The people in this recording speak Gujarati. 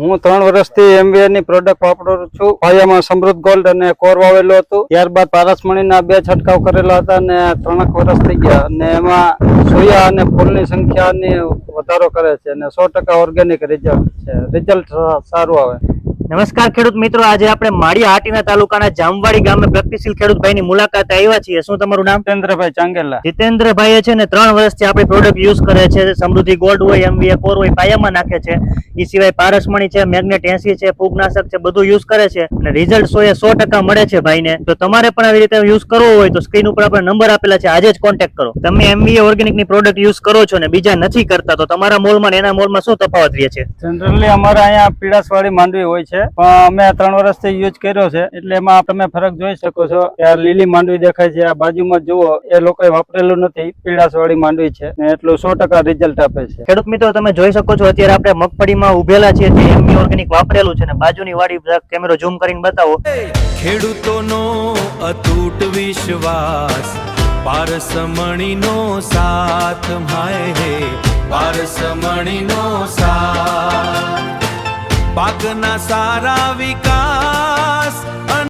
હું 3 વર્ષથી એમવીઆર ની પ્રોડક્ટ વાપરું છું. પાયામાં સમૃદ્ધ ગોલ્ડ અને કોર વાવેલું હતું. ત્યારબાદ પારસમણીના 2 છંટકાવ કરેલા હતા અને 3 વર્ષ થઈ ગયા અને એમાં સોયા અને ફૂલની સંખ્યાની વધારો કરે છે અને 100% ઓર્ગેનિક રિઝલ્ટ સારું આવે. નમસ્કાર ખેડૂત મિત્રો, આજે આપણે માળિયા હાટીના તાલુકાના જામવાડી ગામે પ્રગતિશીલ ખેડૂતભાઈની મુલાકાતે આવ્યા છીએ. શું તમારું નામ? જીતેન્દ્રભાઈ ચાંગેલા. જીતેન્દ્રભાઈ છે ને 3 વર્ષથી આપણી પ્રોડક્ટ યુઝ કરે છે. સમૃદ્ધિ ગોલ્ડ હોય, એમવીએ કોર હોય, પાયામાં નાખે છે. એ સિવાય પારસમણી છે, મેગ્નેટ 80 છે, ફૂગનાશક છે, બધું યુઝ કરે છે અને રિઝલ્ટ 100% મળે છે ભાઈને. તો તમારે પણ આવી રીતે યુઝ કરવો હોય તો સ્ક્રીન ઉપર આપણે નંબર આપેલા છે, આજે જ કોન્ટેક્ટ કરો. તમે એમવીએ ઓર્ગેનિકની પ્રોડક્ટ યુઝ કરો છો ને બીજા નથી કરતા, તો તમારા મોલમાં ને એના મોલમાં શું તફાવત રહે છે? જનરલી અમારા અહીંયા પીળાશવાળી માંડવી હોય છે, પણ અમે 3 વર્ષથી યુઝ કર્યો છે એટલે એમાં તમે ફરક જોઈ શકો છો. આ લીલી માંડવી દેખાય છે, આ બાજુમાં જુઓ, એ લોકોએ વાપરેલું નથી, પીળાશવાળી માંડવી છે ને એટલું 100% રિઝલ્ટ આપે છે. ખેડૂત મિત્રો, તમે જોઈ શકો છો અત્યારે આપણે મગફળીમાં ઉભેલા છીએ, જે એમવી ઓર્ગેનિક વાપરેલું છે ને બાજુની વાડી કેમેરો ઝૂમ કરીને બતાવો. ખેડૂતોનો અતૂટ વિશ્વાસ, પારસમણીનો સાથ, માય હે પારસમણીનો સાથ, પાકના સારા વિકાસ